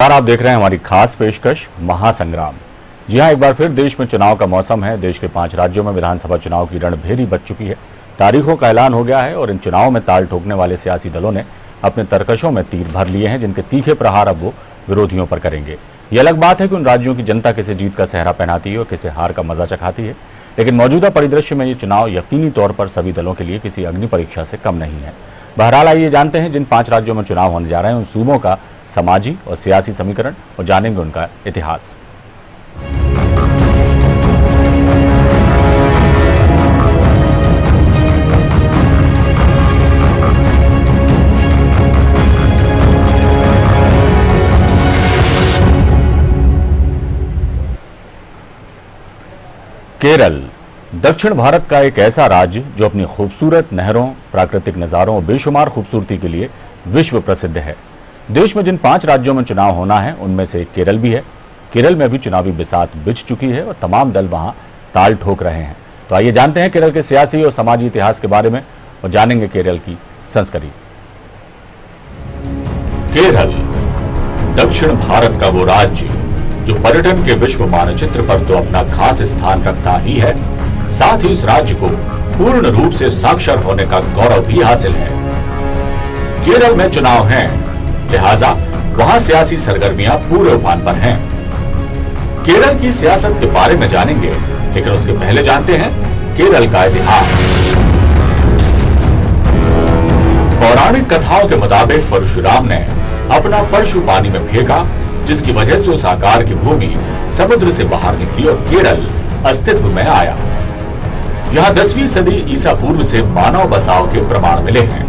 नमस्कार, आप देख रहे हैं हमारी खास पेशकश महासंग्राम। जी हां, एक बार फिर देश में चुनाव का मौसम है। देश के 5 राज्यों में विधानसभा चुनाव की रणभेरी बज चुकी है। तारीखों का ऐलान हो गया है और इन चुनावों में ताल ठोकने वाले सियासी दलों ने अपने तरकशों में तीर भर लिए हैं, जिनके तीखे प्रहार अब वो विरोधियों पर करेंगे। ये अलग बात है कि उन राज्यों की जनता किसे जीत का सेहरा पहनाती है और किसे हार का मजा चखाती है, लेकिन मौजूदा परिदृश्य में ये चुनाव यकीनी तौर पर सभी दलों के लिए किसी अग्नि परीक्षा से कम नहीं है। बहरहाल आइए जानते हैं जिन 5 राज्यों में चुनाव होने जा रहे हैं उन सूबों का समाजी और सियासी समीकरण और जानेंगे उनका इतिहास। केरल दक्षिण भारत का एक ऐसा राज्य जो अपनी खूबसूरत नहरों, प्राकृतिक नजारों और बेशुमार खूबसूरती के लिए विश्व प्रसिद्ध है। देश में जिन 5 राज्यों में चुनाव होना है उनमें से एक केरल भी है। केरल में भी चुनावी बिसात बिछ चुकी है और तमाम दल वहां ताल ठोक रहे हैं। तो आइए जानते हैं केरल के सियासी और समाजी इतिहास के बारे में और जानेंगे केरल की संस्कृति। केरल दक्षिण भारत का वो राज्य जो पर्यटन के विश्व मानचित्र पर तो अपना खास स्थान रखता ही है, साथ ही इस राज्य को पूर्ण रूप से साक्षर होने का गौरव भी हासिल है। केरल में चुनाव हैं, लिहाजा वहां सियासी सरगर्मियां पूरे उफान पर हैं। केरल की सियासत के बारे में जानेंगे, लेकिन उसके पहले जानते हैं केरल का इतिहास। पौराणिक कथाओं के मुताबिक परशुराम ने अपना परशु पानी में फेंका, जिसकी वजह से उस आकार की भूमि समुद्र से बाहर निकली और केरल अस्तित्व में आया। यहां 10वीं सदी ईसा पूर्व से मानव बसाव के प्रमाण मिले हैं।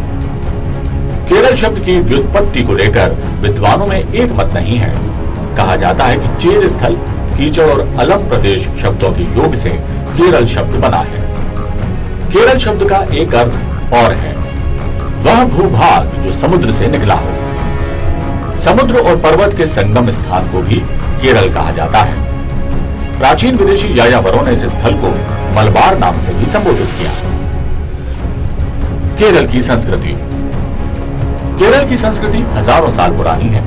केरल शब्द की व्युत्पत्ति को लेकर विद्वानों में एक मत नहीं है। कहा जाता है कि चेर स्थल, कीचड़ और अलम प्रदेश शब्दों के योग से केरल शब्द बना है। केरल शब्द का एक अर्थ और है, वह भूभाग जो समुद्र से निकला हो। समुद्र और पर्वत के संगम स्थान को भी केरल कहा जाता है। प्राचीन विदेशी यायावरों ने इस स्थल को मलबार नाम से भी संबोधित किया। केरल की संस्कृति। केरल की संस्कृति हजारों साल पुरानी है।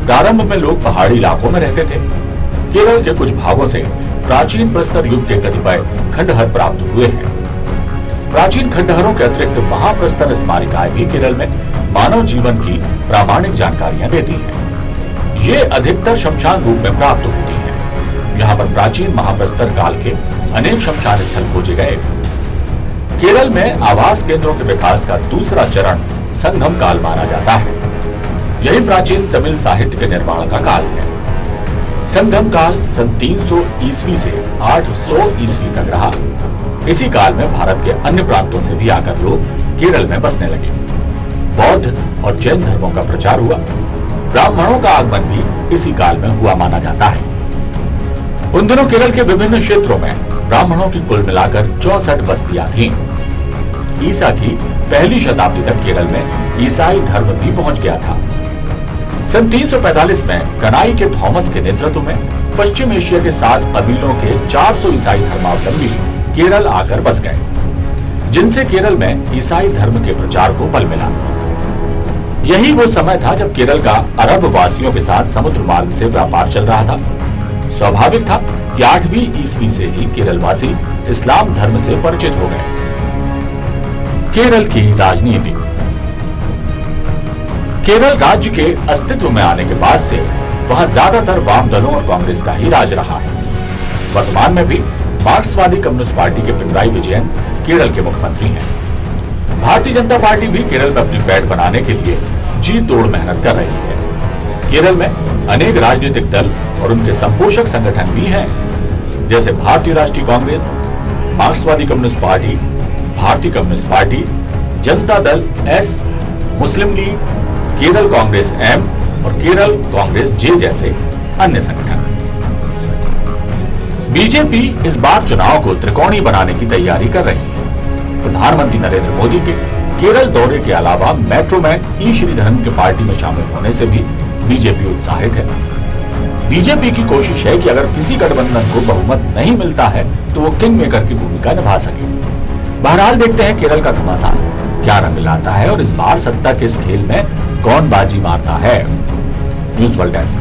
प्रारंभ में लोग पहाड़ी इलाकों में रहते थे। केरल के कुछ भागों से प्राचीन प्रस्तर युग के कतिपय खंडहर प्राप्त हुए हैं। प्राचीन खंडहरों के अतिरिक्त महाप्रस्तर स्मारिकाएं भी केरल में मानव जीवन की प्रामाणिक जानकारियां देती हैं। ये अधिकतर शमशान रूप में प्राप्त होती हैं। यहाँ पर प्राचीन महाप्रस्तर काल के अनेक शमशान स्थल खोजे गए। केरल में आवास केंद्रों के विकास का दूसरा चरण संगम काल माना जाता है। यही प्राचीन तमिल साहित्य के निर्माण का काल है। संगम काल सन 300 ईस्वी से 800 ईस्वी तक रहा। इसी काल में भारत के अन्य प्रांतों से भी आकर लोग केरल में बसने लगे। बौद्ध और जैन धर्मों का प्रचार हुआ। ब्राह्मणों का आगमन भी इसी काल में हुआ माना जाता है। उन दिनों केरल के विभिन्न क्षेत्रों में ब्राह्मणों की कुल मिलाकर 64 बस्तियां थीं। ईसा की पहली शताब्दी तक केरल में ईसाई धर्म भी पहुंच गया था। सन 345 में कनाई के थॉमस के नेतृत्व में पश्चिम एशिया के 7 कबीलों के 400 ईसाई धर्मावलंबी केरल आकर बस गए, जिनसे केरल में ईसाई धर्म के प्रचार को बल मिला। यही वो समय था जब केरल का अरब वासियों के साथ समुद्र मार्ग से व्यापार चल रहा था। स्वाभाविक था कि 8वीं ईस्वी से ही केरल वासी इस्लाम धर्म से परिचित हो गए। केरल की राजनीति। केरल राज्य के अस्तित्व में आने के बाद से वहां ज्यादातर वाम दलों और कांग्रेस का ही राज रहा है। वर्तमान में भी मार्क्सवादी कम्युनिस्ट पार्टी के पिनराई विजयन केरल के मुख्यमंत्री हैं। भारतीय जनता पार्टी भी केरल में अपनी पैठ बनाने के लिए जी तोड़ मेहनत कर रही है। केरल में अनेक राजनीतिक दल और उनके संपोषक संगठन भी हैं, जैसे भारतीय राष्ट्रीय कांग्रेस, मार्क्सवादी कम्युनिस्ट पार्टी, भारतीय communist party, Janata Dal S, मुस्लिम लीग, केरल कांग्रेस एम और केरल कांग्रेस जे जैसे अन्य संगठन। बीजेपी इस बार चुनाव को त्रिकोणीय बनाने की तैयारी कर रही है। प्रधानमंत्री नरेंद्र मोदी के केरल दौरे के अलावा मेट्रो मैन ई श्रीधरन के पार्टी में शामिल होने से भी बीजेपी उत्साहित है। बीजेपी की कोशिश है कि अगर किसी गठबंधन को बहुमत नहीं मिलता है तो वो किंग मेकर की भूमिका निभा सके। बहरहाल देखते हैं केरल का घमासान क्या रंग लाता है और इस बार सत्ता के इस खेल में कौन बाजी मारता है। News world desk.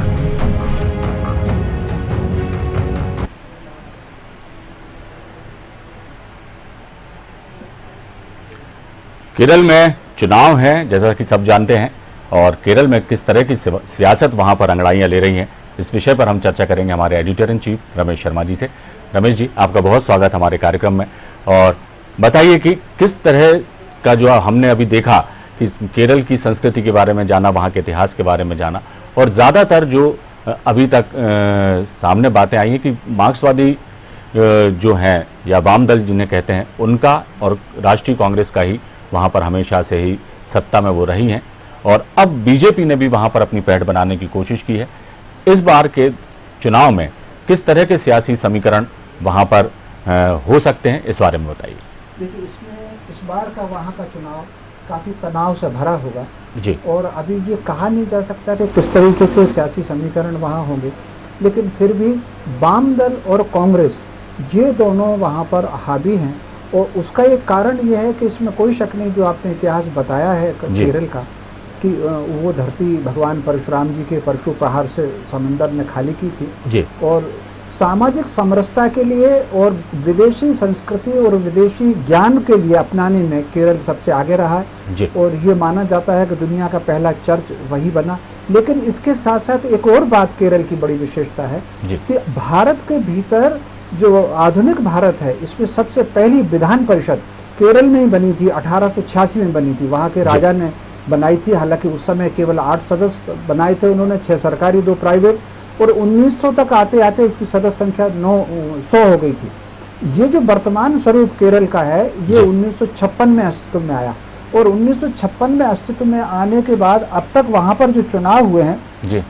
केरल में चुनाव हैं, जैसा कि सब जानते हैं, और केरल में किस तरह की सियासत वहां पर अंगड़ाइयां ले रही हैं, इस विषय पर हम चर्चा करेंगे हमारे editor in chief Ramesh Sharma ji से। रमेश जी, आपका बहुत स्वागत हमारे कार्यक्रम में। और बताइए कि किस तरह का जो हमने अभी देखा कि केरल की संस्कृति के बारे में जाना, वहाँ के इतिहास के बारे में जाना, और ज़्यादातर जो अभी तक सामने बातें आई हैं कि मार्क्सवादी जो हैं या वाम दल जिन्हें कहते हैं, उनका और राष्ट्रीय कांग्रेस का ही वहाँ पर हमेशा से ही सत्ता में वो रही हैं, और अब बीजेपी ने भी वहाँ पर अपनी पैठ बनाने की कोशिश की है। इस बार के चुनाव में किस तरह के सियासी समीकरण वहाँ पर हो सकते हैं, इस बारे में बताइए। देखिए, इसमें इस बार का वहाँ का चुनाव काफ़ी तनाव से भरा होगा जी, और अभी ये कहा नहीं जा सकता कि किस तरीके से सियासी समीकरण वहाँ होंगे, लेकिन फिर भी वाम दल और कांग्रेस ये दोनों वहाँ पर हावी हैं। और उसका एक कारण ये है कि इसमें कोई शक नहीं, जो आपने इतिहास बताया है केरल का, कि वो धरती भगवान परशुराम जी के परशु प्रहार से समंदर ने खाली की थी जी, और सामाजिक समरसता के लिए और विदेशी संस्कृति और विदेशी ज्ञान के लिए अपनाने में केरल सबसे आगे रहा है जी, और ये माना जाता है कि दुनिया का पहला चर्च वही बना। लेकिन इसके साथ साथ एक और बात केरल की बड़ी विशेषता है कि भारत के भीतर जो आधुनिक भारत है, इसमें सबसे पहली विधान परिषद केरल में ही बनी थी, 1886 में बनी थी। वहाँ के राजा ने बनाई थी, हालांकि उस समय केवल 8 सदस्य बनाए थे उन्होंने, 6 सरकारी 2 प्राइवेट, और 1900 तक आते आते उसकी सदस्य संख्या 900 हो गई थी। ये जो वर्तमान स्वरूप केरल का है, ये 1956 में अस्तित्व में आया, और 1956 में अस्तित्व में आने के बाद अब तक वहाँ पर जो चुनाव हुए हैं जी,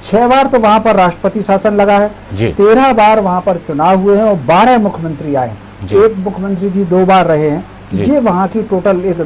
6 बार तो वहाँ पर राष्ट्रपति शासन लगा है, 13 बार वहाँ पर चुनाव हुए हैं और 12 मुख्यमंत्री आए हैं। एक मुख्यमंत्री जी 2 बार रहे हैं। ये वहाँ की टोटल एक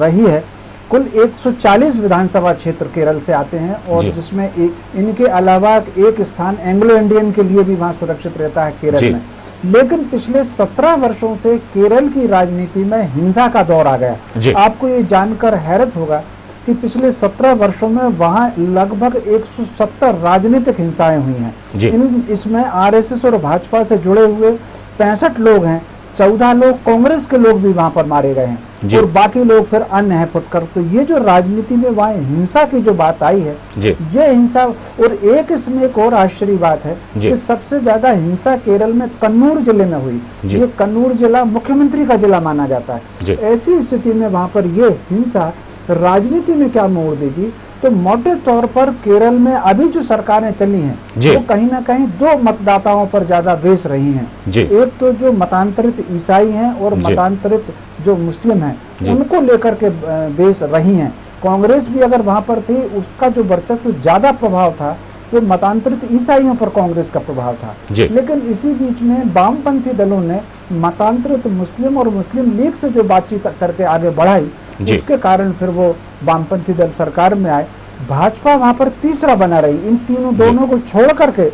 रही है। कुल 140 विधानसभा क्षेत्र केरल से आते हैं, और जिसमें इनके अलावा एक स्थान एंग्लो इंडियन के लिए भी वहाँ सुरक्षित रहता है केरल में। लेकिन पिछले 17 वर्षों से केरल की राजनीति में हिंसा का दौर आ गया। आपको ये जानकर हैरत होगा कि पिछले 17 वर्षों में वहाँ लगभग 170 राजनीतिक हिंसाएं हुई हैं। इसमें आरएसएस और भाजपा से जुड़े हुए 65 लोग हैं, 14 लोग कांग्रेस के लोग भी वहाँ पर मारे गए हैं, और बाकी लोग फिर अन्य हैं फुटकर। तो ये जो राजनीति में वहाँ हिंसा की जो बात आई है, ये हिंसा, और एक इसमें एक और आश्चर्य बात है कि सबसे ज्यादा हिंसा केरल में कन्नूर जिले में हुई। ये कन्नूर जिला मुख्यमंत्री का जिला माना जाता है। ऐसी स्थिति में वहाँ पर ये हिंसा राजनीति में क्या मोड़ देगी? तो मोटे तौर पर केरल में अभी जो सरकारें चली हैं, वो कहीं ना कहीं 2 मतदाताओं पर ज्यादा बेस रही हैं। एक तो जो मतांतरित ईसाई हैं और मतांतरित जो मुस्लिम हैं, उनको लेकर के बेस रही हैं। कांग्रेस भी अगर वहां पर थी, उसका जो वर्चस्व ज्यादा प्रभाव था वो मतांतरित ईसाइयों पर कांग्रेस का प्रभाव था। लेकिन इसी बीच में वामपंथी दलों ने मतांतरित मुस्लिम और मुस्लिम लीग से जो बातचीत करके आगे बढ़ाई, उसके कारण फिर वो वामपंथी दल सरकार में आए। भाजपा वहां पर तीसरा बना रही। इन दोनों को छोड़ करके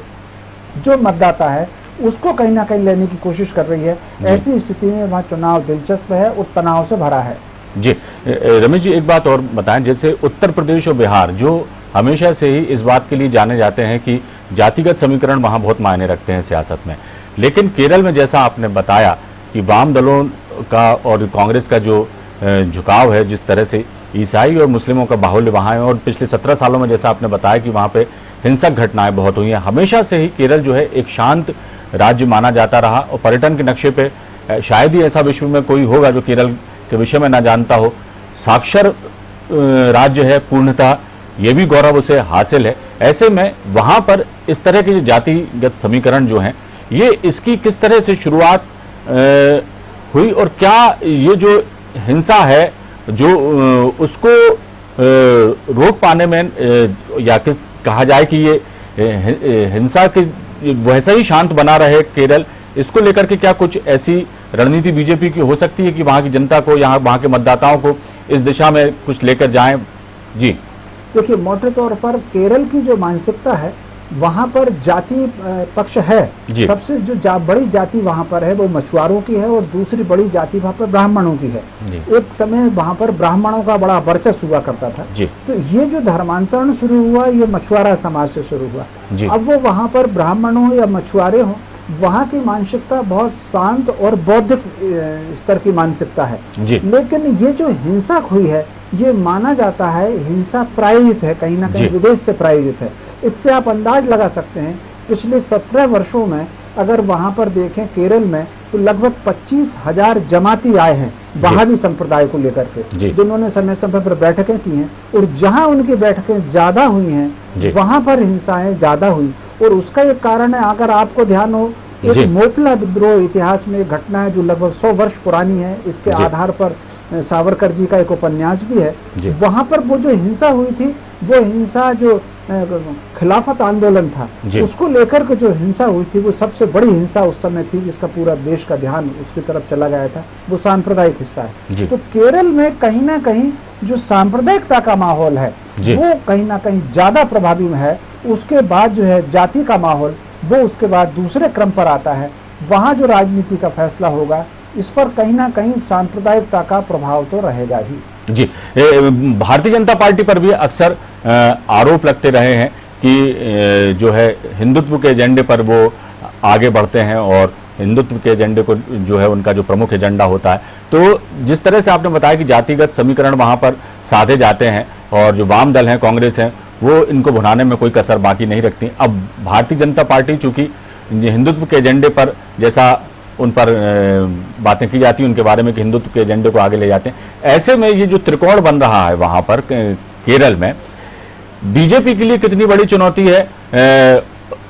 जो मतदाता है उसको कहीं ना कहीं लेने की कोशिश कर रही है। ऐसी स्थिति में वहाँ चुनाव दिलचस्प है और तनाव से भरा है। जी रमेश जी, एक बात और बताएं, जैसे उत्तर प्रदेश और बिहार जो हमेशा से ही इस बात के लिए जाने जाते हैं कि जातिगत समीकरण वहाँ बहुत मायने रखते हैं सियासत में, लेकिन केरल में जैसा आपने बताया कि वाम दलों का और कांग्रेस का जो झुकाव है, जिस तरह से ईसाई और मुस्लिमों का बाहुल्य वहाँ है, और पिछले 17 सालों में जैसा आपने बताया कि वहाँ पे हिंसक घटनाएं बहुत हुई हैं। हमेशा से ही केरल जो है एक शांत राज्य माना जाता रहा, और पर्यटन के नक्शे पे शायद ही ऐसा विश्व में कोई होगा जो केरल के विषय में ना जानता हो। साक्षर राज्य है पूर्णतः, ये भी गौरव उसे हासिल है। ऐसे में वहाँ पर इस तरह के जातिगत समीकरण जो हैं, ये इसकी किस तरह से शुरुआत हुई, और क्या ये जो हिंसा है जो उसको रोक पाने में, या किस कहा जाए कि ये हिंसा के वैसा ही शांत बना रहे केरल, इसको लेकर के क्या कुछ ऐसी रणनीति बीजेपी की हो सकती है कि वहां की जनता को, वहां के मतदाताओं को इस दिशा में कुछ लेकर जाएं? जी देखिए, मोटे तौर पर केरल की जो मानसिकता है, वहाँ पर जाति पक्ष है। सबसे जो बड़ी जाति वहाँ पर है वो मछुआरों की है, और दूसरी बड़ी जाति वहाँ पर ब्राह्मणों की है। एक समय वहाँ पर ब्राह्मणों का बड़ा वर्चस्व हुआ करता था। तो ये जो धर्मांतरण शुरू हुआ, ये मछुआरा समाज से शुरू हुआ। अब वो वहाँ पर ब्राह्मण हो या मछुआरे हो, वहाँ की मानसिकता बहुत शांत और बौद्धिक स्तर की मानसिकता है। लेकिन ये जो हिंसा हुई है, ये माना जाता है हिंसा प्रायोजित है, कहीं ना कहीं विदेश से प्रायोजित है। इससे आप अंदाज लगा सकते हैं पिछले 17 वर्षों में अगर वहां पर देखें केरल में, तो लगभग 25,000 जमाती आए हैं वहाबी संप्रदाय को लेकर के, जिन्होंने समय समय पर बैठकें की हैं, और जहां उनकी बैठकें ज्यादा हुई हैं वहां पर हिंसाएं ज्यादा हुई। और उसका एक कारण है, अगर आपको ध्यान हो, एक मोपला विद्रोह इतिहास में एक घटना है जो लगभग 100 वर्ष पुरानी है। इसके आधार पर सावरकर जी का एक उपन्यास भी है। वहां पर वो जो हिंसा हुई थी, वो हिंसा जो खिलाफत आंदोलन था, उसको लेकर के जो हिंसा हुई थी, वो सबसे बड़ी हिंसा उस समय थी जिसका पूरा देश का ध्यान उसकी तरफ चला गया था। वो सांप्रदायिक हिस्सा है। तो केरल में कहीं ना कहीं जो सांप्रदायिकता का माहौल है वो कहीं ना कहीं ज्यादा प्रभावी में है। उसके बाद जो है जाति का माहौल, वो उसके बाद दूसरे क्रम पर आता है। वहां जो राजनीति का फैसला होगा, इस पर कहीं ना कहीं सांप्रदायिकता का प्रभाव तो रहेगा ही। जी, भारतीय जनता पार्टी पर भी अक्सर आरोप लगते रहे हैं कि जो है हिंदुत्व के एजेंडे पर वो आगे बढ़ते हैं और हिंदुत्व के एजेंडे को जो है उनका जो प्रमुख एजेंडा होता है। तो जिस तरह से आपने बताया कि जातिगत समीकरण वहां पर साधे जाते हैं और जो वाम दल हैं, कांग्रेस हैं, वो इनको भुनाने में कोई कसर बाकी नहीं रखती। अब भारतीय जनता पार्टी चूंकि हिंदुत्व के एजेंडे पर जैसा उन पर बातें की जाती हैं उनके बारे में कि हिंदुत्व के एजेंडे को आगे ले जाते हैं, ऐसे में ये जो त्रिकोण बन रहा है वहां पर केरल में, बीजेपी के लिए कितनी बड़ी चुनौती है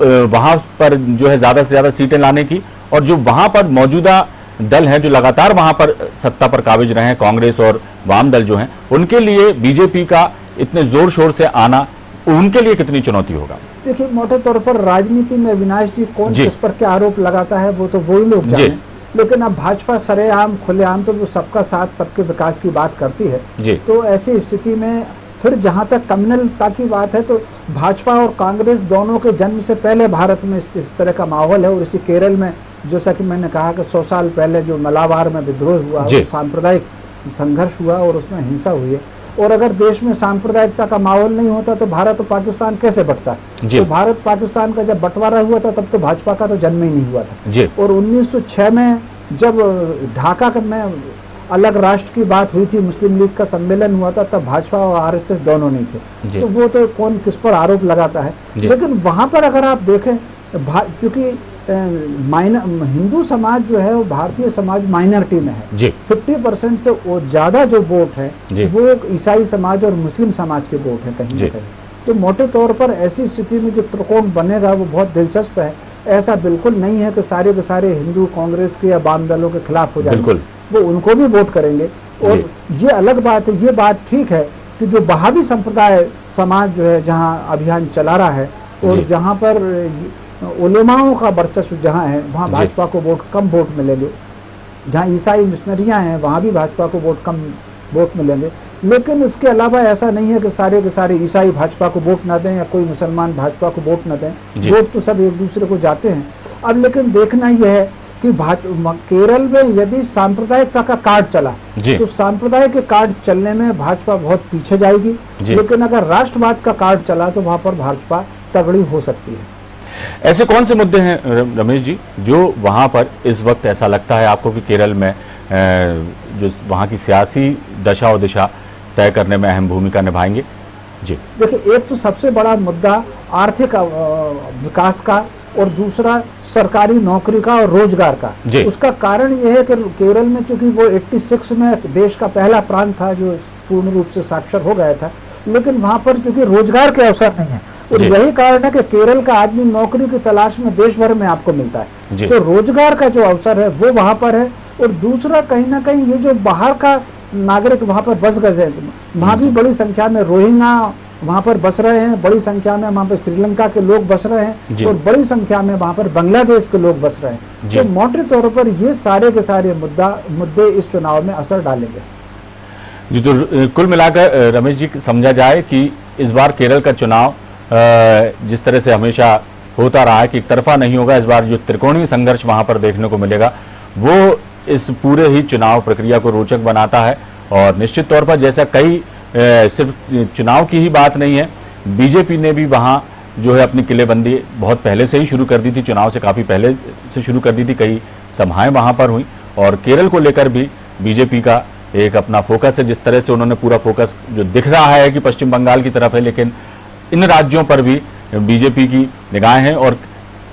वहां पर जो है ज्यादा से ज्यादा सीटें लाने की, और जो वहां पर मौजूदा दल हैं जो लगातार वहां पर सत्ता पर काबिज रहे हैं, कांग्रेस और वाम दल जो हैं, उनके लिए बीजेपी का इतने जोर शोर से आना उनके लिए कितनी चुनौती होगा? देखिए, मोटे तौर पर राजनीति में अविनाश जी कौन किस पर क्या आरोप लगाता है वो तो वही लोग जाने, लेकिन अब भाजपा सरेआम खुलेआम तो वो सबका साथ, सबके विकास की बात करती है। तो ऐसी स्थिति में फिर जहां तक कम्युनलता की बात है, तो भाजपा और कांग्रेस दोनों के जन्म से पहले भारत में इस तरह का माहौल है। और इसी केरल में जैसा कि मैंने कहा कि 100 साल पहले जो मलाबार में विद्रोह हुआ, सांप्रदायिक संघर्ष हुआ और उसमें हिंसा हुई है। और अगर देश में सांप्रदायिकता का माहौल नहीं होता तो भारत और पाकिस्तान कैसे बंटता? तो भारत पाकिस्तान का जब बंटवारा हुआ था तब तो भाजपा का तो जन्म ही नहीं हुआ था। और 1906 में जब ढाका में अलग राष्ट्र की बात हुई थी, मुस्लिम लीग का सम्मेलन हुआ था, तब भाजपा और आरएसएस दोनों नहीं थे। तो वो तो कौन किस पर आरोप लगाता है। लेकिन वहां पर अगर आप देखें, क्योंकि हिंदू समाज जो है वो भारतीय समाज माइनॉरिटी में है, 50% से वो ज्यादा जो वोट है वो ईसाई समाज और मुस्लिम समाज के वोट है कहीं ना कहीं। तो मोटे तौर पर ऐसी स्थिति में जो त्रिकोण बनेगा वो बहुत दिलचस्प है। ऐसा बिल्कुल नहीं है कि सारे के सारे हिंदू कांग्रेस के या वाम दलों के खिलाफ हो जाएंगे, वो उनको भी वोट करेंगे। और ये अलग बात है, ये बात ठीक है कि जो वहाबी संप्रदाय समाज जो है जहाँ अभियान चला रहा है और जहाँ पर उलेमाओं का वर्चस्व जहाँ है वहाँ भाजपा को वोट कम वोट मिलेंगे। जहाँ ईसाई मिशनरियाँ हैं वहाँ भी भाजपा को वोट कम वोट मिलेंगे। लेकिन इसके अलावा ऐसा नहीं है कि सारे के सारे ईसाई भाजपा को वोट ना दें या कोई मुसलमान भाजपा को वोट ना दें। वोट तो सब एक दूसरे को जाते हैं। अब लेकिन देखना यह है कि केरल में यदि सांप्रदायिकता का कार्ड चला तो सांप्रदायिक के कार्ड चलने में भाजपा बहुत पीछे जाएगी। लेकिन अगर राष्ट्रवाद का कार्ड चला तो वहां पर भाजपा तगड़ी हो सकती है। ऐसे कौन से मुद्दे हैं रमेश जी जो वहां पर इस वक्त ऐसा लगता है आपको कि केरल में जो वहां की सियासी दशा और दिशा तय करने में अहम भूमिका निभाएंगे? जी देखिए, एक तो सबसे बड़ा मुद्दा आर्थिक विकास का और दूसरा सरकारी नौकरी का और रोजगार का। उसका कारण यह है कि केरल में क्योंकि वो 86 में देश का पहला प्रांत था जो पूर्ण रूप से साक्षर हो गया था, लेकिन वहां पर क्योंकि रोजगार के अवसर नहीं है और यही कारण है कि केरल का आदमी नौकरी की तलाश में देश भर में आपको मिलता है। तो रोजगार का जो अवसर है वो वहां पर है। और दूसरा कहीं ना कहीं ये जो बाहर का नागरिक वहां पर बस गए हैं, वहां भी बड़ी संख्या में रोहिंग्या वहां पर बस रहे हैं, बड़ी संख्या में वहां पर श्रीलंका के लोग बस रहे हैं और बड़ी संख्या में वहां पर बांग्लादेश के लोग बस रहे हैं। तो मोटे तौर पर ये सारे के सारे मुद्दे इस चुनाव में असर डालेंगे। जी, तो कुल मिलाकर रमेश जी समझा जाए कि इस बार केरल का चुनाव जिस तरह से हमेशा होता रहा है कि एक तरफा नहीं होगा, इस बार जो त्रिकोणीय संघर्ष वहां पर देखने को मिलेगा वो इस पूरे ही चुनाव प्रक्रिया को रोचक बनाता है। और निश्चित तौर पर जैसा कई सिर्फ चुनाव की ही बात नहीं है, बीजेपी ने भी वहां जो है अपनी किलेबंदी बहुत पहले से ही शुरू कर दी थी, चुनाव से काफ़ी पहले से शुरू कर दी थी। कई सभाएं वहाँ पर हुई और केरल को लेकर भी बीजेपी का एक अपना फोकस है। जिस तरह से उन्होंने पूरा फोकस जो दिख रहा है कि पश्चिम बंगाल की तरफ है, लेकिन इन राज्यों पर भी बीजेपी की निगाहें हैं और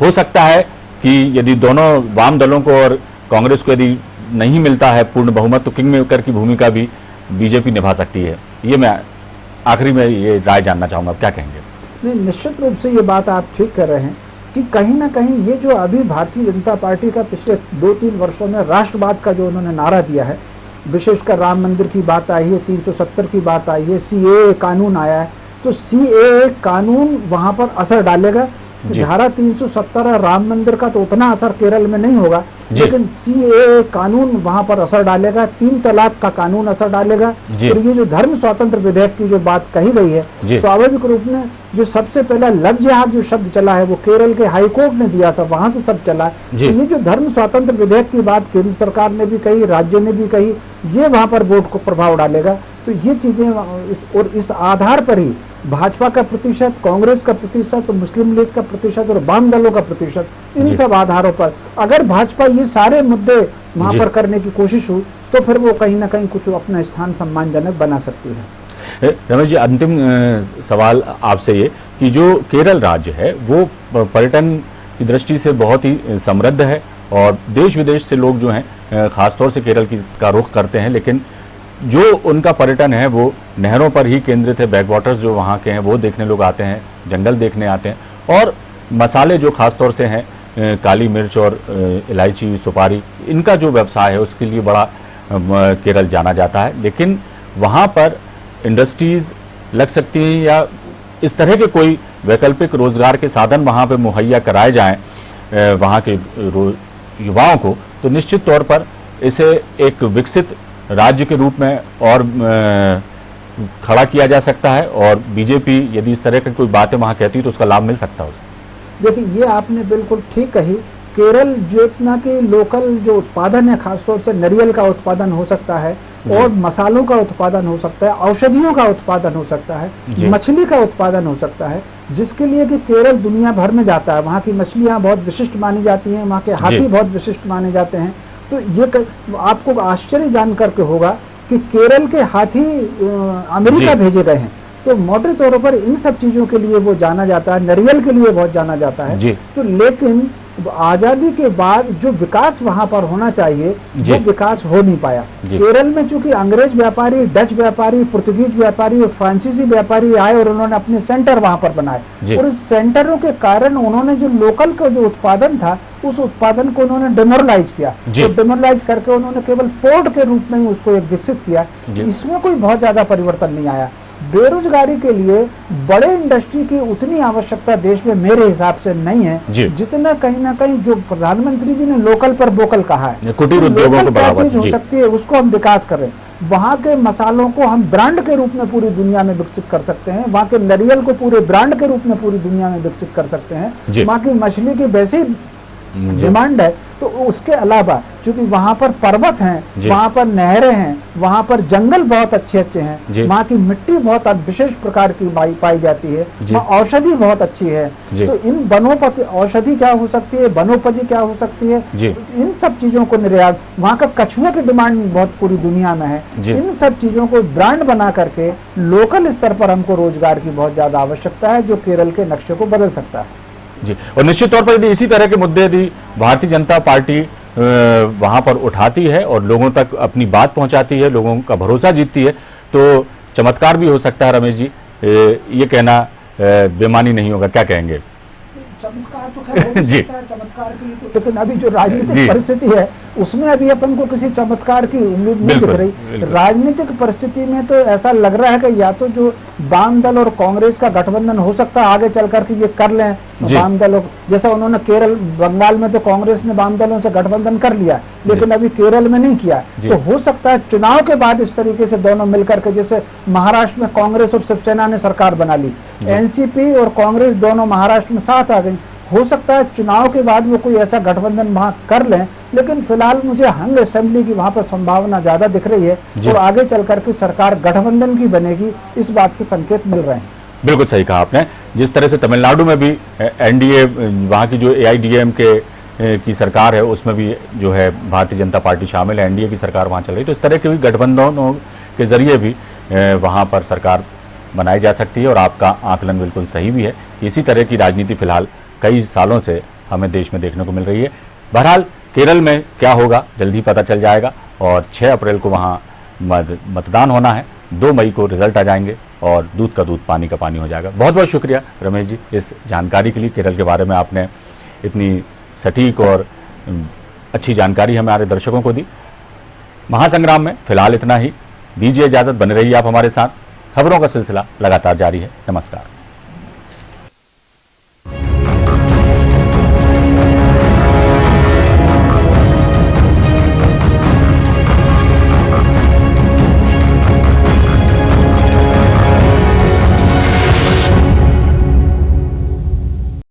हो सकता है कि यदि दोनों वाम दलों को और कांग्रेस को यदि नहीं मिलता है पूर्ण बहुमत, तो किंग मेकर की भूमिका भी बीजेपी निभा सकती है। ये मैं आखिरी में ये राय जानना चाहूंगा, आप क्या कहेंगे? नहीं, निश्चित रूप से ये बात आप ठीक कर रहे हैं कि कहीं ना कहीं ये जो अभी भारतीय जनता पार्टी का पिछले 2-3 वर्षों में राष्ट्रवाद का जो उन्होंने नारा दिया है, विशेषकर राम मंदिर की बात आई है, 370 की बात आई है, सीएए कानून आया है, तो सीएए कानून वहां पर असर डालेगा। धारा 370 राम मंदिर का तो उतना असर केरल में नहीं होगा, लेकिन सीएए कानून वहां पर असर डालेगा, 3 तलाक का कानून असर डालेगा। और ये जो धर्म स्वतंत्र विधेयक की जो बात कही गई है, स्वाभाविक रूप में जो सबसे पहला लव जिहाद जो शब्द चला है वो केरल के हाईकोर्ट ने दिया था, वहां से सब चला। तो ये जो धर्म स्वतंत्र विधेयक की बात केंद्र सरकार ने भी कही, राज्य ने भी कही, ये वहां पर वोट को प्रभाव डालेगा। तो ये चीजें इस आधार पर ही भाजपा का प्रतिशत, कांग्रेस का प्रतिशत, मुस्लिम लीग का प्रतिशत और वाम दलों का प्रतिशत, इन सब आधारों पर अगर भाजपा ये सारे मुद्दे वहां पर करने की कोशिश हुई तो फिर वो कहीं ना कहीं कुछ अपना स्थान सम्मानजनक बना सकती है। रमेश जी, अंतिम सवाल आपसे ये कि जो केरल राज्य है वो पर्यटन की दृष्टि से बहुत ही समृद्ध है और देश विदेश से लोग जो हैं खासतौर से केरल का रुख करते हैं, लेकिन जो उनका पर्यटन है वो नहरों पर ही केंद्रित है। बैकवाटर्स जो वहाँ के हैं वो देखने लोग आते हैं, जंगल देखने आते हैं और मसाले जो खासतौर से हैं काली मिर्च और इलायची, सुपारी, इनका जो व्यवसाय है उसके लिए बड़ा केरल जाना जाता है। लेकिन वहाँ पर इंडस्ट्रीज लग सकती हैं या इस तरह के कोई वैकल्पिक रोजगार के साधन वहाँ पे मुहैया कराए जाएं वहाँ के युवाओं को, तो निश्चित तौर पर इसे एक विकसित राज्य के रूप में और खड़ा किया जा सकता है और बीजेपी यदि इस तरह की कोई बातें वहाँ कहती है तो उसका लाभ मिल सकता है उसे। देखिए, ये आपने बिल्कुल ठीक कही। केरल जो इतना कि लोकल जो उत्पादन है, खासतौर से नारियल का उत्पादन हो सकता है और मसालों का उत्पादन हो सकता है, औषधियों का उत्पादन हो सकता है, मछली का उत्पादन हो सकता है, जिसके लिए कि केरल दुनिया भर में जाता है। वहाँ की मछलियाँ बहुत विशिष्ट मानी जाती हैं, वहाँ के हाथी बहुत विशिष्ट माने जाते हैं। तो ये आपको आश्चर्य जान करके होगा कि केरल के हाथी अमेरिका भेजे गए हैं। तो मोटे तौर पर इन सब चीजों के लिए वो जाना जाता है, नारियल के लिए बहुत जाना जाता है। तो लेकिन आजादी के बाद जो विकास वहां पर होना चाहिए वो विकास हो नहीं पाया। केरल में चूंकि अंग्रेज व्यापारी, डच व्यापारी, पुर्तगीज व्यापारी और फ्रांसीसी व्यापारी आए और उन्होंने अपने सेंटर वहां पर बनाए और इस सेंटरों के कारण उन्होंने जो लोकल का जो उत्पादन था उस उत्पादन को उन्होंने डिमोरलाइज किया। तो डिमोरलाइज करके उन्होंने केवल पोर्ट के रूप में ही उसको एक विकसित किया। इसमें कोई बहुत ज्यादा परिवर्तन नहीं आया। बेरोजगारी के लिए बड़े इंडस्ट्री की उतनी आवश्यकता देश में मेरे हिसाब से नहीं है जितना कहीं ना कहीं जो प्रधानमंत्री जी ने लोकल पर वोकल कहा है। कुटीर उद्योगों को बढ़ावा चीज हो सकती है उसको हम विकास करें। वहाँ के मसालों को हम ब्रांड के रूप में पूरी दुनिया में विकसित कर सकते हैं। वहाँ के नारियल को पूरे ब्रांड के रूप में पूरी दुनिया में विकसित कर सकते हैं। वहाँ की मछली की वैसे डिमांड है। तो उसके अलावा क्योंकि वहाँ पर पर्वत हैं, वहाँ पर नहरें हैं, वहाँ पर जंगल बहुत अच्छे अच्छे हैं, वहाँ की मिट्टी बहुत विशेष प्रकार की पाई जाती है, वहाँ औषधि बहुत अच्छी है। तो इन वनोपज औषधि क्या हो सकती है, वनोपजी क्या हो सकती है, इन सब चीजों को निर्यात, वहाँ का कछुआ की डिमांड बहुत पूरी दुनिया में है। इन सब चीजों को ब्रांड बना करके लोकल स्तर पर हमको रोजगार की बहुत ज्यादा आवश्यकता है जो केरल के नक्शे को बदल सकता है। जी, और निश्चित तौर पर यदि इसी तरह के मुद्दे यदि भारतीय जनता पार्टी वहां पर उठाती है और लोगों तक अपनी बात पहुंचाती है, लोगों का भरोसा जीतती है, तो चमत्कार भी हो सकता है। रमेश जी, ये कहना बेमानी नहीं होगा, क्या कहेंगे? चमत्कार तो खैर हो सकता है, चमत्कार के लिए तो, लेकिन अभी जो राजनीतिक परिस्थिति है उसमें अभी अपन को किसी चमत्कार की उम्मीद नहीं दिख रही। राजनीतिक परिस्थिति में तो ऐसा लग रहा है कि या तो जो वाम दल और कांग्रेस का गठबंधन हो सकता है आगे चल करके ये कर लें वाम दलों, जैसा उन्होंने केरल बंगाल में तो कांग्रेस ने वाम दलों से गठबंधन कर लिया लेकिन अभी केरल में नहीं किया। तो हो सकता है चुनाव के बाद इस तरीके से दोनों मिलकर के, जैसे महाराष्ट्र में कांग्रेस और शिवसेना ने सरकार बना ली, एनसीपी और कांग्रेस दोनों महाराष्ट्र में साथ आ गई, हो सकता है चुनाव के बाद वो कोई ऐसा गठबंधन वहां कर लें। लेकिन फिलहाल मुझे हंग असेंबली की वहां पर संभावना ज्यादा दिख रही है और आगे चल करके सरकार गठबंधन की बनेगी, इस बात के संकेत मिल रहे हैं। बिल्कुल सही कहा आपने। जिस तरह से तमिलनाडु में भी एनडीए, वहाँ की जो एआईडीएमके की सरकार है, उसमें भी जो है भारतीय जनता पार्टी शामिल है, एनडीए की सरकार वहाँ चल रही है। तो इस तरह के भी गठबंधनों के जरिए भी वहाँ पर सरकार बनाई जा सकती है। और आपका आकलन बिल्कुल सही भी है कि इसी तरह की राजनीति फिलहाल कई सालों से हमें देश में देखने को मिल रही है। बहरहाल केरल में क्या होगा जल्दी पता चल जाएगा और 6 अप्रैल को वहाँ मतदान होना है, 2 मई को रिजल्ट आ जाएंगे और दूध का दूध पानी का पानी हो जाएगा। बहुत बहुत शुक्रिया रमेश जी इस जानकारी के लिए। केरल के बारे में आपने इतनी सटीक और अच्छी जानकारी हमारे दर्शकों को दी। महासंग्राम में फिलहाल इतना ही। दीजिए इजाजत, बने रहिए आप हमारे साथ। खबरों का सिलसिला लगातार जारी है। नमस्कार।